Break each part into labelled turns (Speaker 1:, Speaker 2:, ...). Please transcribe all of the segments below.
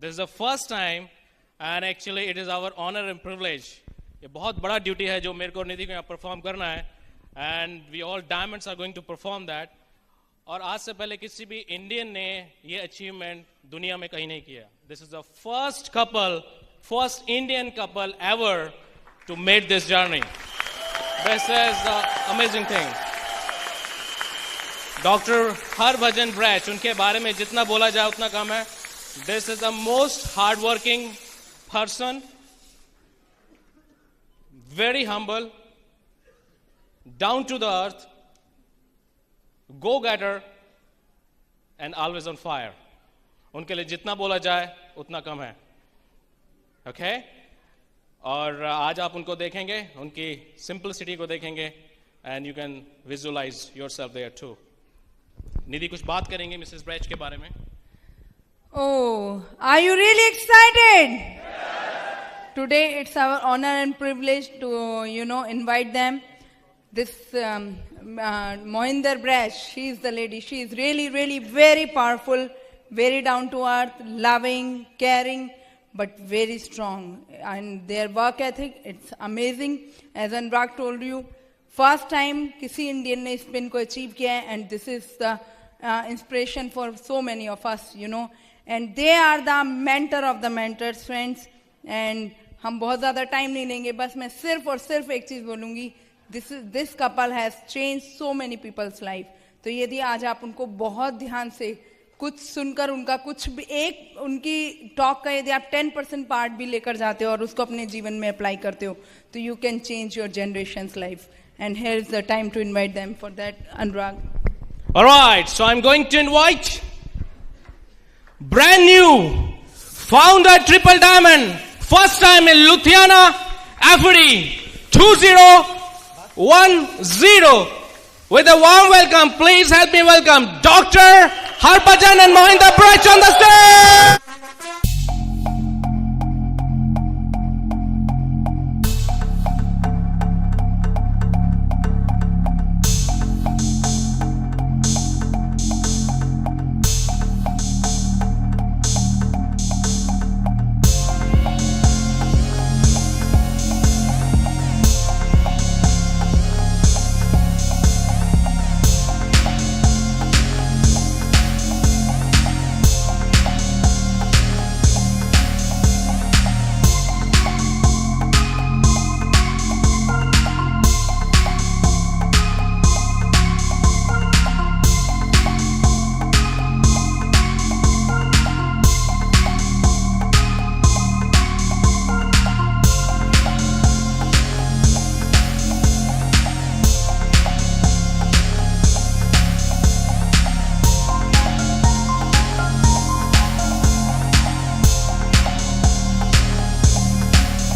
Speaker 1: This is the first time and actually it is our honor and privilege. ये बहुत बड़ा duty है जो मेरे को निधि को यहाँ परफॉर्म करना है and we all diamonds are going to perform that. और आज से पहले किसी भी इंडियन ने ये अचीवमेंट दुनिया में कहीं नहीं किया. This is the first Indian couple ever to make this journey. This is the amazing thing. Dr. Harbhajan Brach, उनके बारे में जितना बोला जाए उतना कम है. This is the most hardworking person, very humble, down to the earth, go-getter, and always on fire. उनके लिए जितना बोला जाए उतना कम है. Okay? और आज आप उनको देखेंगे, उनकी simplicity को देखेंगे, and you can visualize yourself there too. निधि कुछ बात करेंगे मिसेस ब्रैच के बारे में.
Speaker 2: Oh, are you really excited? Today it's our honor and privilege to, invite them. This Mohinder Brach, she is the lady. She is really, really very powerful, very down to earth, loving, caring, but very strong. And their work ethic, it's amazing. As Anurag told you, first time किसी Indian ने इस pin को achieve किया है, and this is the inspiration for so many of us, And they are the mentor of the mentors, friends. And हम बहुत ज़्यादा time नहीं लेंगे, बस मैं सिर्फ और सिर्फ एक चीज़ बोलूँगी. This couple has changed so many people's life. तो यदि आज आप उनको बहुत ध्यान से कुछ सुनकर उनका कुछ भी एक उनकी टॉक का यदि आप 10% पार्ट भी लेकर जाते हो और उसको अपने जीवन में अप्लाई करते हो, तो you can change your generation's life. And here is the time to invite them for that, Anurag.
Speaker 1: All right, so I'm going to invite brand new founder Triple Diamond, first time in Ludhiana, FD 2010. With a warm welcome, please help me welcome Dr. Harbhajan and Mohinder Brach on the stage.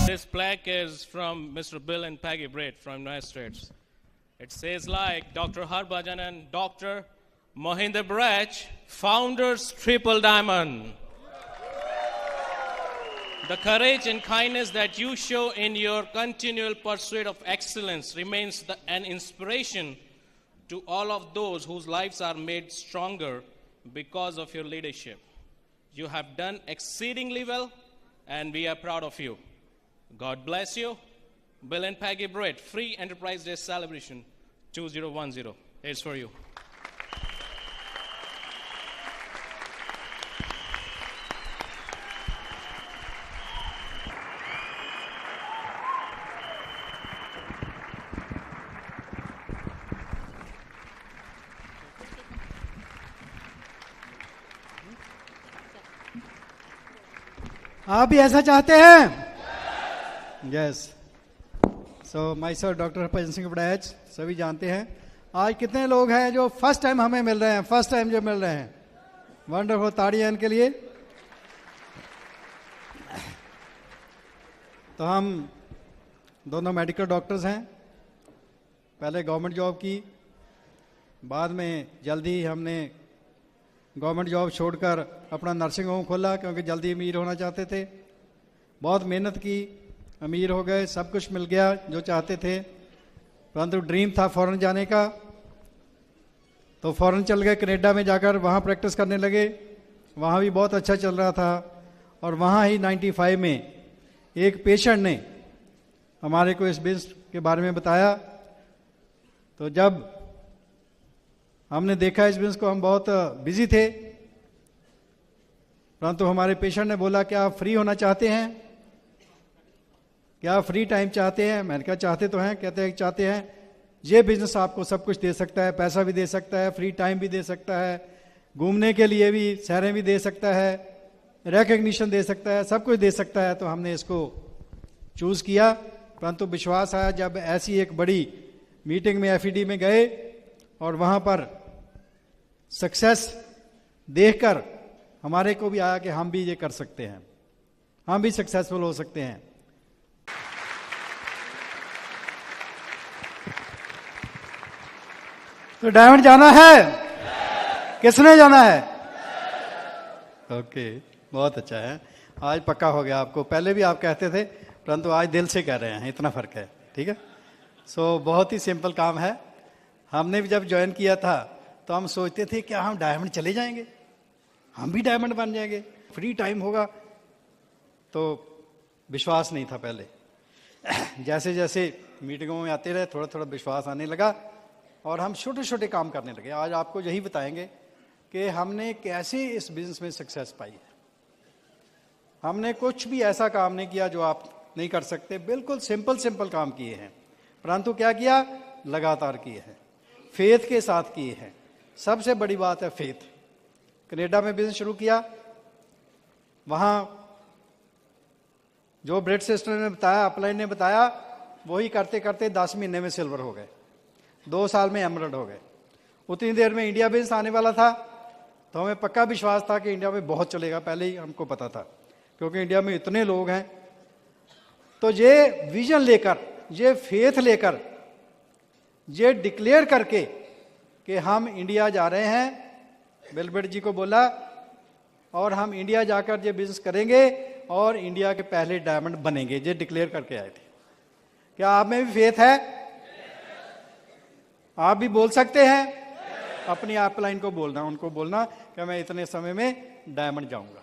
Speaker 1: This plaque is from Mr. Bill and Peggy Brett from United States. It says like Dr. Harbhajan and Dr. Mohinder Brach, founders Triple Diamond. The courage and kindness that you show in your continual pursuit of excellence remains an inspiration to all of those whose lives are made stronger because of your leadership. You have done exceedingly well, and we are proud of you. God bless you. Bill and Peggy Brett, Free Enterprise Day Celebration 2010. Here's for you.
Speaker 3: आप भी ऐसा चाहते हैं? Yes. So my sir doctor Harbhajan Singh ब्रैच, सभी जानते हैं. आज कितने लोग हैं जो फर्स्ट टाइम हमें मिल रहे हैं, फर्स्ट टाइम जो मिल रहे हैं? वंडरफुल, ताड़ियां इनके लिए. तो हम दोनों मेडिकल डॉक्टर्स हैं. पहले गवर्नमेंट जॉब की, बाद में जल्दी हमने गवर्नमेंट जॉब छोड़कर अपना नर्सिंग होम खोला क्योंकि जल्दी अमीर होना चाहते थे. बहुत मेहनत की, अमीर हो गए, सब कुछ मिल गया जो चाहते थे, परंतु ड्रीम था फॉरेन जाने का. तो फॉरेन चल गए, कनाडा में जाकर वहाँ प्रैक्टिस करने लगे. वहाँ भी बहुत अच्छा चल रहा था और वहाँ ही 95 में एक पेशेंट ने हमारे को इस बिजनेस के बारे में बताया। तो जब हमने देखा इस बिजनेस को, हम बहुत बिजी थे, परंतु हमारे पेशेंट ने बोला क्या आप फ्री होना चाहते हैं, क्या आप फ्री टाइम चाहते हैं? मैंने कहा चाहते तो हैं। कहते हैं चाहते हैं, ये बिजनेस आपको सब कुछ दे सकता है, पैसा भी दे सकता है, फ्री टाइम भी दे सकता है, घूमने के लिए भी सैरें भी दे सकता है, रिकग्निशन दे सकता है, सब कुछ दे सकता है। तो हमने इसको चूज किया। परंतु विश्वास आया जब ऐसी एक बड़ी मीटिंग में एफईडी में गए और वहां पर सक्सेस देखकर हमारे को भी आया कि हम भी ये कर सकते हैं, हम भी सक्सेसफुल हो सकते हैं। तो डायमंड जाना है, किसने जाना है? ओके, बहुत अच्छा है, आज पक्का हो गया आपको। पहले भी आप कहते थे, परंतु आज दिल से कह रहे हैं, इतना फर्क है। ठीक है, सो बहुत ही सिंपल काम है। हमने भी जब ज्वाइन किया था तो हम सोचते थे क्या हम डायमंड चले जाएंगे, हम भी डायमंड बन जाएंगे, फ्री टाइम होगा। तो विश्वास नहीं था पहले। जैसे जैसे मीटिंगों में आते रहे थोड़ा थोड़ा विश्वास आने लगा और हम छोटे छोटे काम करने लगे। आज आपको यही बताएंगे कि हमने कैसे इस बिजनेस में सक्सेस पाई है। हमने कुछ भी ऐसा काम नहीं किया जो आप नहीं कर सकते, बिल्कुल सिंपल सिंपल काम किए हैं, परंतु क्या किया? लगातार किए हैं, फेथ के साथ किए हैं। सबसे बड़ी बात है फेथ। कनाडा में बिजनेस शुरू किया, वहां जो ब्रेड सिस्टर ने बताया, अपलाइन ने बताया, वही करते करते 10 महीने में सिल्वर हो गए, 2 साल में एमरल्ड हो गए। उतनी देर में इंडिया बिजनेस आने वाला था, तो हमें पक्का विश्वास था कि इंडिया में बहुत चलेगा, पहले ही हमको पता था, क्योंकि इंडिया में इतने लोग हैं। तो ये विजन लेकर, ये फेथ लेकर, ये डिक्लेयर करके कि हम इंडिया जा रहे हैं, बिल गेट्स जी को बोला, और हम इंडिया जाकर ये बिजनेस करेंगे और इंडिया के पहले डायमंड बनेंगे, ये डिक्लेयर करके आए थे। क्या आप में भी फेथ है? आप भी बोल सकते हैं? अपनी अपलाइन को बोलना, उनको बोलना कि मैं इतने समय में डायमंड जाऊंगा।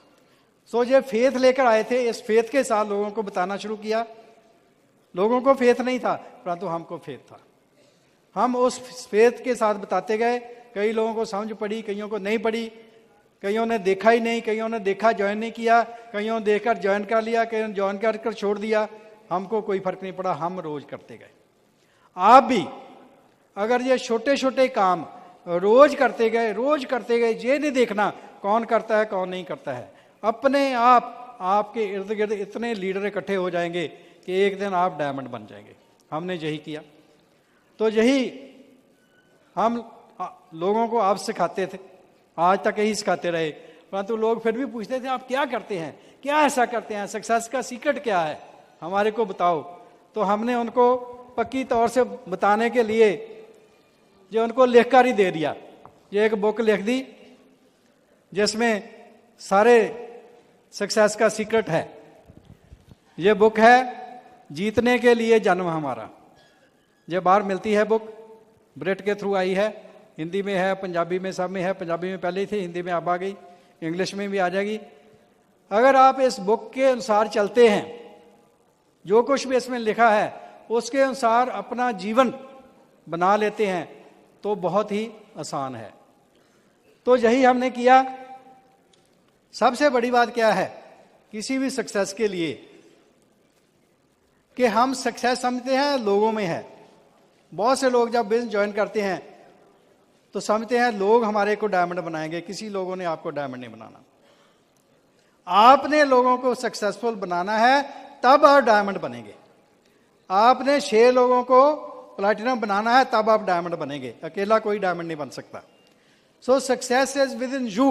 Speaker 3: सो ये फेथ लेकर आए थे, इस फेथ के साथ लोगों को बताना शुरू किया। लोगों को फेथ नहीं था, परंतु हमको फेथ था। हम उस फेथ के साथ बताते गए। कई लोगों को समझ पड़ी, कईयों को नहीं पड़ी, कईयों ने देखा ही नहीं, कईयों ने देखा ज्वाइन नहीं किया, कईयों ने देखकर ज्वाइन कर लिया, कईयों ने ज्वाइन कर छोड़ दिया। हमको कोई फर्क नहीं पड़ा, हम रोज करते गए। आप भी अगर ये छोटे छोटे काम रोज करते गए, रोज करते गए, ये नहीं देखना कौन करता है कौन नहीं करता है, अपने आप आपके इर्द गिर्द इतने लीडर इकट्ठे हो जाएंगे कि एक दिन आप डायमंड बन जाएंगे। हमने यही किया। तो यही हम लोगों को आप सिखाते थे, आज तक यही सिखाते रहे, परंतु लोग फिर भी पूछते थे आप क्या करते हैं, क्या ऐसा करते हैं, सक्सेस का सीक्रेट क्या है, हमारे को बताओ। तो हमने उनको पक्की तौर से बताने के लिए जो उनको लिखकर ही दे दिया। ये एक बुक लिख दी जिसमें सारे सक्सेस का सीक्रेट है। ये बुक है जीतने के लिए जन्म हमारा। ये बाहर मिलती है बुक, ब्रेट के थ्रू आई है, हिंदी में है, पंजाबी में, सब में है। पंजाबी में पहले ही थी, हिंदी में अब आ गई, इंग्लिश में भी आ जाएगी। अगर आप इस बुक के अनुसार चलते हैं, जो कुछ भी इसमें लिखा है उसके अनुसार अपना जीवन बना लेते हैं, तो बहुत ही आसान है। तो यही हमने किया। सबसे बड़ी बात क्या है किसी भी सक्सेस के लिए, कि हम सक्सेस समझते हैं लोगों में है। बहुत से लोग जब बिजनेस ज्वाइन करते हैं तो समझते हैं लोग हमारे को डायमंड बनाएंगे। किसी लोगों ने आपको डायमंड नहीं बनाना। आपने लोगों को सक्सेसफुल बनाना है, तब आप डायमंड बनेंगे। आपने 6 लोगों को प्लैटिनम बनाना है, तब आप डायमंड बनेंगे। अकेला कोई डायमंड नहीं बन सकता। सो success is with in you.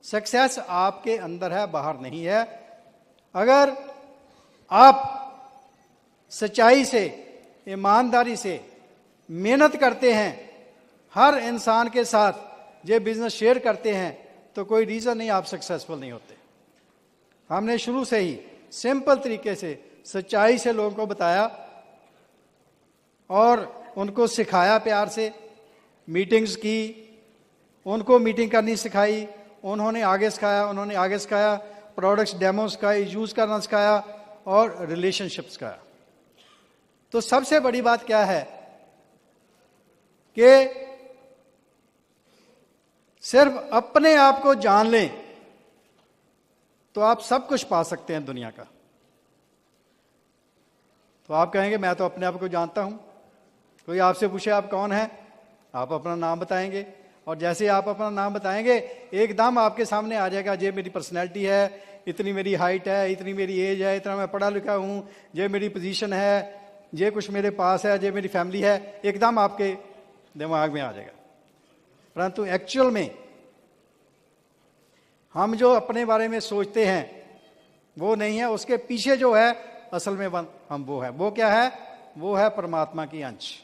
Speaker 3: Success आपके अंदर है, बाहर नहीं है। अगर आप सच्चाई से, ईमानदारी से मेहनत करते हैं, हर इंसान के साथ ये बिजनेस शेयर करते हैं, तो कोई रीजन नहीं आप सक्सेसफुल नहीं होते। हमने शुरू से ही सिंपल तरीके से सच्चाई से लोगों को बताया और उनको सिखाया, प्यार से मीटिंग्स की, उनको मीटिंग करनी सिखाई, उन्होंने आगे सिखाया, उन्होंने आगे सिखाया। प्रोडक्ट्स डेमो सिखाए, यूज करना सिखाया और रिलेशनशिप सिखाया। तो सबसे बड़ी बात क्या है कि सिर्फ अपने आप को जान लें तो आप सब कुछ पा सकते हैं दुनिया का। तो आप कहेंगे मैं तो अपने आप को जानता हूं। कोई आपसे पूछे आप कौन हैं, आप अपना नाम बताएंगे, और जैसे ही आप अपना नाम बताएंगे एकदम आपके सामने आ जाएगा, ये मेरी पर्सनैलिटी है, इतनी मेरी हाइट है, इतनी मेरी एज है, इतना मैं पढ़ा लिखा हूं, ये मेरी पोजीशन है, ये कुछ मेरे पास है, ये मेरी फैमिली है, एकदम आपके दिमाग में आ जाएगा। परंतु एक्चुअल में हम जो अपने बारे में सोचते हैं वो नहीं है, उसके पीछे जो है असल में हम वो है। वो क्या है? वो है परमात्मा की अंश।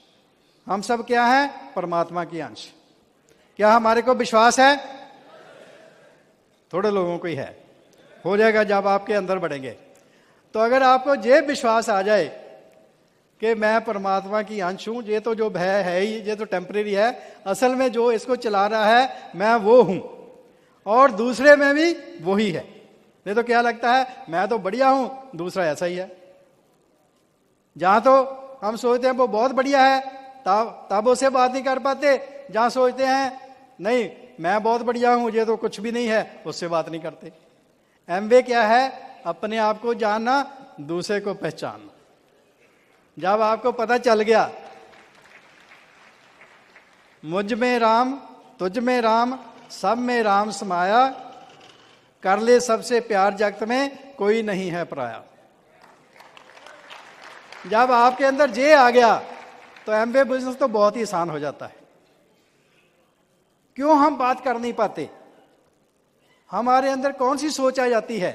Speaker 3: हम सब क्या है? परमात्मा की अंश। क्या हमारे को विश्वास है? थोड़े लोगों को ही है, हो जाएगा जब आपके अंदर बढ़ेंगे। तो अगर आपको ये विश्वास आ जाए कि मैं परमात्मा की अंश हूं, ये तो जो भय है ही, ये तो टेम्परेरी है, असल में जो इसको चला रहा है मैं वो हूं और दूसरे में भी वही है। नहीं तो क्या लगता है मैं तो बढ़िया हूं, दूसरा ऐसा ही है। जहां तो हम सोचते हैं वो बहुत बढ़िया है तब उससे बात नहीं कर पाते, जहां सोचते हैं नहीं मैं बहुत बढ़िया हूं, ये तो कुछ भी नहीं है, उससे बात नहीं करते। एमवे क्या है? अपने आप को जानना, दूसरे को पहचानना। जब आपको पता चल गया मुझ में राम, तुझ में राम, सब में राम समाया, कर ले सबसे प्यार जगत में, कोई नहीं है पराया। जब आपके अंदर ये आ गया तो एमवे बिजनेस तो बहुत ही आसान हो जाता है। क्यों हम बात कर नहीं पाते? हमारे अंदर कौन सी सोच आ जाती है?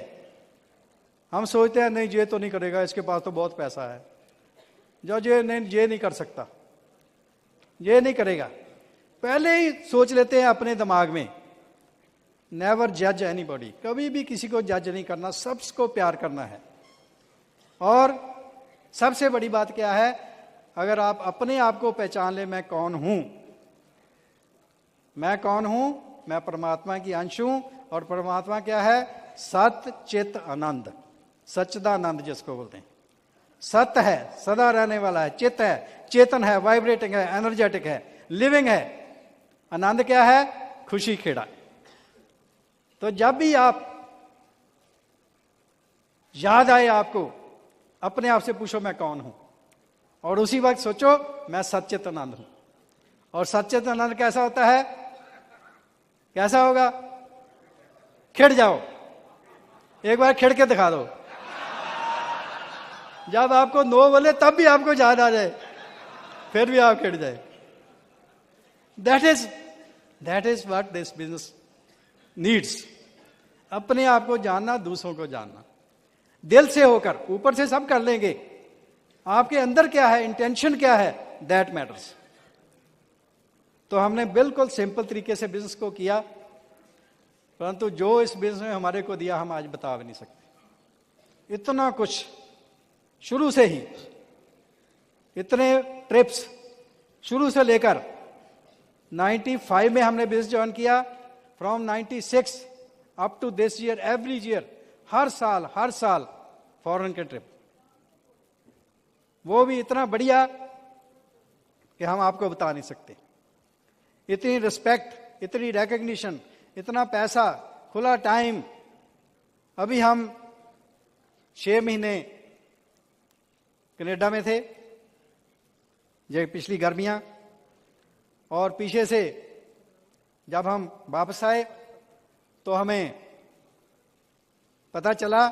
Speaker 3: हम सोचते हैं नहीं ये तो नहीं करेगा, इसके पास तो बहुत पैसा है, जो ये नहीं कर सकता, ये नहीं करेगा। पहले ही सोच लेते हैं अपने दिमाग में। नेवर जज एनीबॉडी, कभी भी किसी को जज नहीं करना, सबको प्यार करना है। और सबसे बड़ी बात क्या है? अगर आप अपने आप को पहचान ले, मैं कौन हूं, मैं कौन हूं, मैं परमात्मा की अंश हूं। और परमात्मा क्या है? सत्य चित आनंद, सच्चिदानंद जिसको बोलते हैं। सत्य है, सदा रहने वाला है, चित्त है, चेतन है, वाइब्रेटिंग है, एनर्जेटिक है, लिविंग है। आनंद क्या है? खुशी खेड़ा। तो जब भी आप याद आए आपको, अपने आप से पूछो मैं कौन हूं, और उसी वक्त सोचो मैं सच्चित आनंद हूं। और सच्चित आनंद कैसा होता है? कैसा होगा? खिड़ जाओ, एक बार खिड़ के दिखा दो। जब आपको नो बोले तब भी आपको याद आ जाए, फिर भी आप खिड़ जाए। That is what this business needs. अपने आप को जानना, दूसरों को जानना, दिल से होकर। ऊपर से सब कर लेंगे, आपके अंदर क्या है, इंटेंशन क्या है, दैट मैटर्स। तो हमने बिल्कुल सिंपल तरीके से बिजनेस को किया, परंतु जो इस बिजनेस में हमारे को दिया हम आज बता भी नहीं सकते। इतना कुछ शुरू से ही, इतने ट्रिप्स शुरू से लेकर 95 में हमने बिजनेस ज्वाइन किया। From 96 up to this year, every year, हर साल फॉरेन के ट्रिप, वो भी इतना बढ़िया कि हम आपको बता नहीं सकते। इतनी रिस्पेक्ट, इतनी रिकग्निशन, इतना पैसा, खुला टाइम। अभी हम 6 महीने कनाडा में थे, ये पिछली गर्मियां, और पीछे से जब हम वापस आए तो हमें पता चला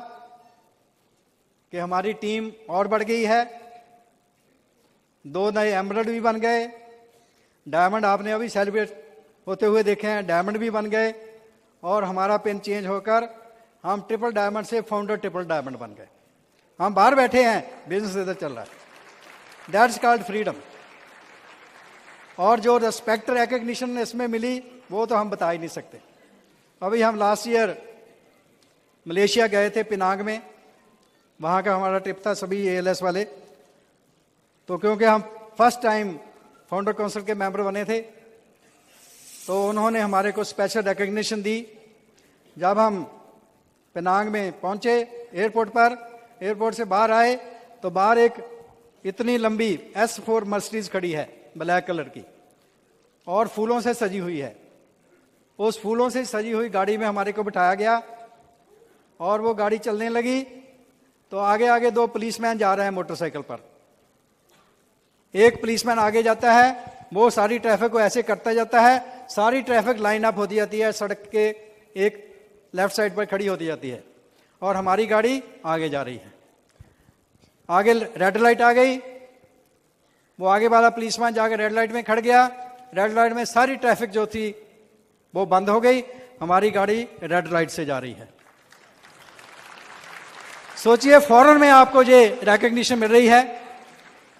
Speaker 3: कि हमारी टीम और बढ़ गई है। 2 नए एमरल्ड भी बन गए, डायमंड आपने अभी सेलिब्रेट होते हुए देखे हैं, डायमंड भी बन गए, और हमारा पिन चेंज होकर हम ट्रिपल डायमंड से फाउंडर ट्रिपल डायमंड बन गए। हम बाहर बैठे हैं, बिजनेस इधर चल रहा है। That's called freedom. और जो रिस्पेक्ट रिकग्निशन इसमें मिली वो तो हम बता ही नहीं सकते। अभी हम लास्ट ईयर मलेशिया गए थे, पिनांग में, वहाँ का हमारा ट्रिप था, सभी ALS वाले। तो क्योंकि हम फर्स्ट टाइम फाउंडर काउंसिल के मेंबर बने थे, तो उन्होंने हमारे को स्पेशल रिकग्निशन दी। जब हम पेनांग में पहुंचे एयरपोर्ट पर, एयरपोर्ट से बाहर आए तो बाहर एक इतनी लंबी S4 मर्सिडीज खड़ी है ब्लैक कलर की और फूलों से सजी हुई है। उस फूलों से सजी हुई गाड़ी में हमारे को बिठाया गया और वो गाड़ी चलने लगी तो आगे आगे 2 पुलिसमैन जा रहे हैं मोटरसाइकिल पर। एक पुलिसमैन आगे जाता है, वो सारी ट्रैफिक को ऐसे करता जाता है, सारी ट्रैफिक लाइन अप होती जाती है, सड़क के एक लेफ्ट साइड पर खड़ी होती जाती है और हमारी गाड़ी आगे जा रही है। आगे रेड लाइट आ गई, वो आगे वाला पुलिसमैन जाकर रेड लाइट में खड़ गया। रेड लाइट में सारी ट्रैफिक जो थी वो बंद हो गई, हमारी गाड़ी रेड लाइट से जा रही है। सोचिए फॉरेन में आपको ये रिकॉग्निशन मिल रही है।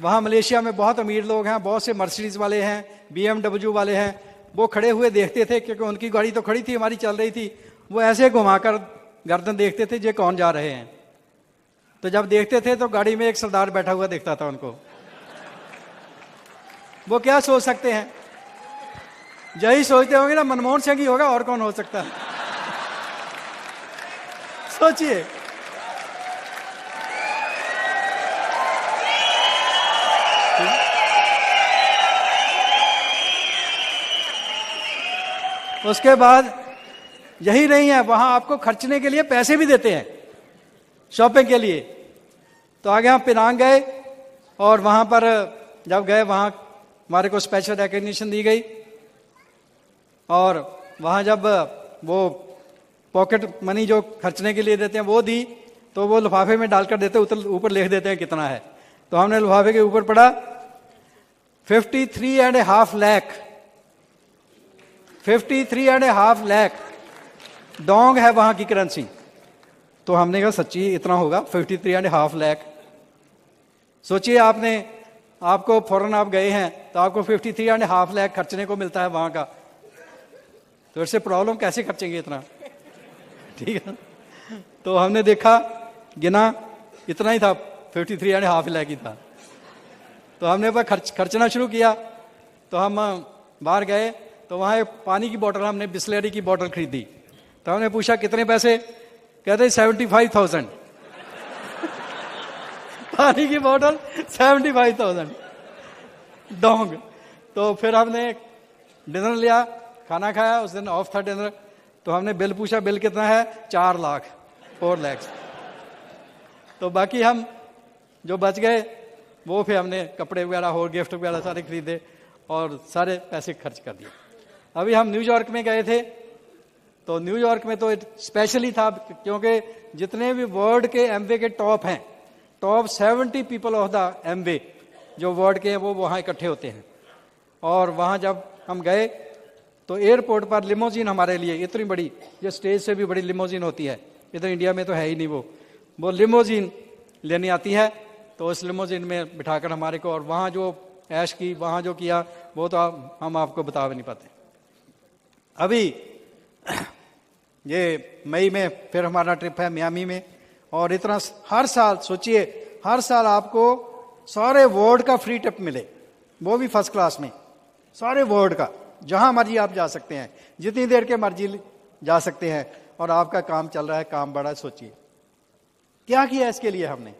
Speaker 3: वहां मलेशिया में बहुत अमीर लोग हैं, बहुत से मर्सिडीज वाले हैं, BMW वाले हैं, वो खड़े हुए देखते थे क्योंकि उनकी गाड़ी तो खड़ी थी, हमारी चल रही थी, वो ऐसे घुमाकर गर्दन देखते थे ये कौन जा रहे हैं। तो जब देखते थे तो गाड़ी में एक सरदार बैठा हुआ दिखता था उनको। वो क्या सोच सकते हैं, यही सोचते होंगे ना मनमोहन सिंह ही होगा, और कौन हो सकता है। सोचिए उसके बाद यही नहीं है, वहां आपको खर्चने के लिए पैसे भी देते हैं शॉपिंग के लिए। तो आगे हम पेनांग गए और वहां पर जब गए वहां हमारे को स्पेशल रिकॉग्निशन दी गई और वहां जब वो पॉकेट मनी जो खर्चने के लिए देते हैं वो दी तो वो लिफाफे में डालकर देते, ऊपर लिख देते हैं कितना है। तो हमने लिफाफे के ऊपर पढ़ा 53.5 लाख, 53.5 लाख डोंग है वहां की करेंसी। तो हमने कहा सच्ची इतना होगा 53.5 लाख। सोचिए आपको फौरन आप गए हैं तो आपको 53.5 लाख खर्चने को मिलता है वहां का, तो इससे प्रॉब्लम कैसे खर्चेंगे इतना, ठीक है। तो हमने देखा गिना इतना ही था, 53.5 लाख ही था। तो हमने पर खर्चना शुरू किया। तो हम बाहर गए तो वहां एक पानी की बोतल, हमने बिस्लेरी की बोतल खरीदी। तो हमने पूछा कितने पैसे, कहते 75,000 पानी की बोतल 75,000 डोंग। तो फिर हमने डिनर लिया, खाना खाया, उस दिन ऑफ था डिनर। तो हमने बिल पूछा, बिल कितना है, 4 लाख, 4 लाख। तो बाकी हम जो बच गए वो फिर हमने कपड़े वगैरह और गिफ्ट वगैरह सारे खरीदे और सारे पैसे खर्च कर दिए। अभी हम न्यूयॉर्क में गए थे तो न्यूयॉर्क में तो स्पेशली था क्योंकि जितने भी वर्ल्ड के एमवे के टॉप हैं, top 70 people of the Amway जो वर्ल्ड के हैं वो वहाँ इकट्ठे होते हैं। और वहाँ जब हम गए तो एयरपोर्ट पर लिमोजिन हमारे लिए इतनी बड़ी, ये स्टेज से भी बड़ी लिमोजिन होती है, इधर इंडिया में तो है ही नहीं, वो लिमोजिन लेने आती है। तो उस लिमोजिन में बिठाकर हमारे को, और वहाँ जो ऐश की, वहाँ जो किया वो तो हम आपको बता भी नहीं पाते। अभी ये मई में फिर हमारा ट्रिप है मियामी में, और इतना हर साल, सोचिए हर साल आपको सारे वर्ल्ड का फ्री ट्रिप मिले, वो भी फर्स्ट क्लास में, सारे वर्ल्ड का, जहां मर्जी आप जा सकते हैं, जितनी देर के मर्जी जा सकते हैं, और आपका काम चल रहा है, काम बढ़ा है। सोचिए क्या किया इसके लिए हमने,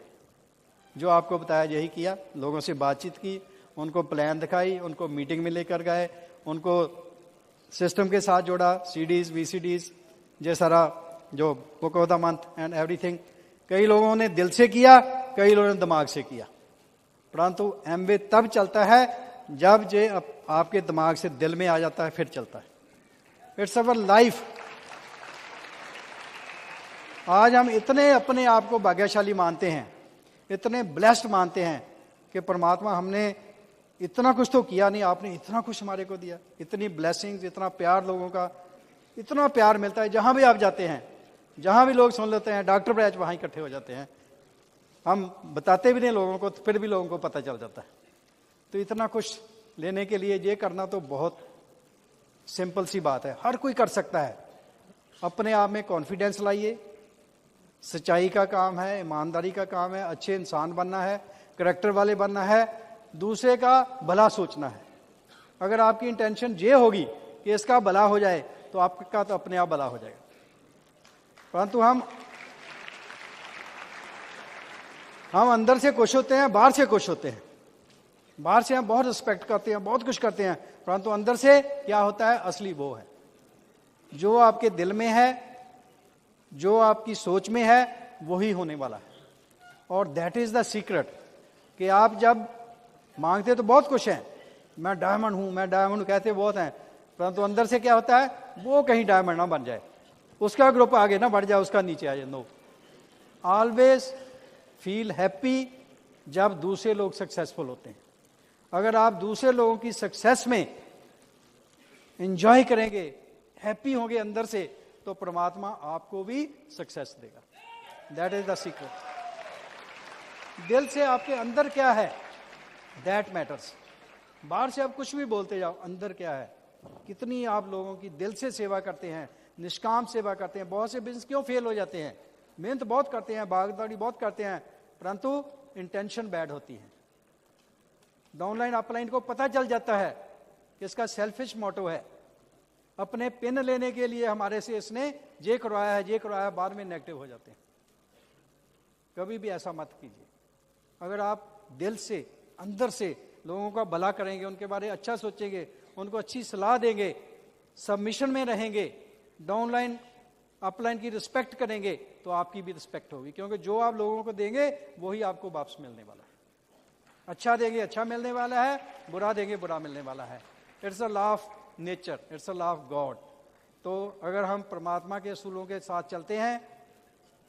Speaker 3: जो आपको बताया यही किया, लोगों से बातचीत की, उनको प्लान दिखाई, उनको मीटिंग में लेकर गए, उनको सिस्टम के साथ जोड़ा, CDs VCDs ये सारा जो book of the month and everything. कई लोगों ने दिल से किया, कई लोगों ने दिमाग से किया, परंतु एमवे तब चलता है जब जे आपके दिमाग से दिल में आ जाता है, फिर चलता है। It's our life. आज हम इतने अपने आप को भाग्यशाली मानते हैं, इतने ब्लेस्ड मानते हैं कि परमात्मा हमने इतना कुछ तो किया नहीं, आपने इतना कुछ हमारे को दिया, इतनी ब्लेसिंग्स, इतना प्यार, लोगों का इतना प्यार मिलता है। जहां भी आप जाते हैं, जहां भी लोग सुन लेते हैं, डॉक्टर बैच वहां इकट्ठे हो जाते हैं। हम बताते भी नहीं लोगों को, फिर भी लोगों को पता चल जाता है। तो इतना कुछ लेने के लिए ये करना तो बहुत सिंपल सी बात है, हर कोई कर सकता है। अपने आप में कॉन्फिडेंस लाइए, सच्चाई का काम है, ईमानदारी का काम है, अच्छे इंसान बनना है, करैक्टर वाले बनना है, दूसरे का भला सोचना है। अगर आपकी इंटेंशन ये होगी कि इसका भला हो जाए तो आपका तो अपने आप भला हो जाएगा। परंतु हम हम अंदर से खुश होते हैं, बाहर से खुश होते हैं। बाहर से हम बहुत रिस्पेक्ट करते हैं, बहुत कुछ करते हैं, परंतु अंदर से क्या होता है, असली वो है जो आपके दिल में है, जो आपकी सोच में है, वही होने वाला है। और दैट इज द सीक्रेट कि आप जब मांगते तो बहुत कुछ हैं, मैं डायमंड हूं, मैं डायमंड हूं, कहते बहुत हैं, परंतु अंदर से क्या होता है, वो कहीं डायमंड ना बन जाए, उसका ग्रुप आगे ना बढ़ जाए, उसका नीचे आ जाए। नो, ऑलवेज फील हैप्पी जब दूसरे लोग सक्सेसफुल होते हैं। अगर आप दूसरे लोगों की सक्सेस में एंजॉय करेंगे, हैप्पी होंगे अंदर से, तो परमात्मा आपको भी सक्सेस देगा। That is the secret. दिल से आपके अंदर क्या है, दैट मैटर्स। बाहर से आप कुछ भी बोलते जाओ, अंदर क्या है, कितनी आप लोगों की दिल से सेवा करते हैं, निष्काम सेवा करते हैं। बहुत से बिजनेस क्यों फेल हो जाते हैं, मेहनत बहुत करते हैं, भागदौड़ी बहुत करते हैं, परंतु इंटेंशन बैड होती है। डाउनलाइन अपलाइन को पता चल जाता है कि इसका सेल्फिश मोटो है, अपने पिन लेने के लिए हमारे से इसने ये करवाया है, ये करवाया है, बाद में नेगेटिव हो जाते हैं। कभी भी ऐसा मत कीजिए। अगर आप दिल से, अंदर से लोगों का भला करेंगे, उनके बारे में अच्छा सोचेंगे, उनको अच्छी सलाह देंगे, सबमिशन में रहेंगे, डाउनलाइन अपलाइन की रिस्पेक्ट करेंगे, तो आपकी भी रिस्पेक्ट होगी, क्योंकि जो आप लोगों को देंगे वही आपको वापस मिलने वाला है। अच्छा देंगे, अच्छा मिलने वाला है, बुरा देंगे, बुरा मिलने वाला है। It's a law of nature, it's a law of God. तो अगर हम परमात्मा के असूलों के साथ चलते हैं,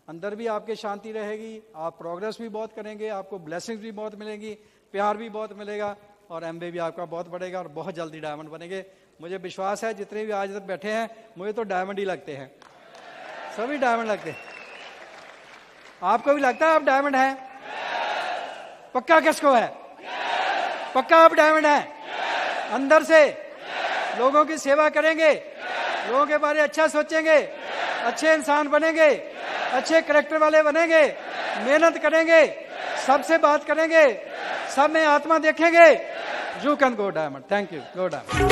Speaker 3: अंदर भी आपके शांति रहेगी, आप प्रोग्रेस भी बहुत करेंगे, आपको ब्लेसिंग्स भी बहुत मिलेंगी, प्यार भी बहुत मिलेगा, और एमबे भी आपका बहुत बढ़ेगा, और बहुत जल्दी डायमंड बनेंगे। मुझे विश्वास है जितने भी आज तक बैठे हैं, मुझे तो डायमंड ही लगते हैं, सभी डायमंड लगते हैं। आपको भी लगता है आप डायमंड हैं? पक्का किसको है? पक्का आप डायमंड हैं? अंदर से लोगों की सेवा करेंगे, लोगों के बारे में अच्छा सोचेंगे, अच्छे इंसान बनेंगे, अच्छे करैक्टर वाले बनेंगे, मेहनत करेंगे, सबसे बात करेंगे, सब में आत्मा देखेंगे, you can go diamond. Thank you. Go diamond.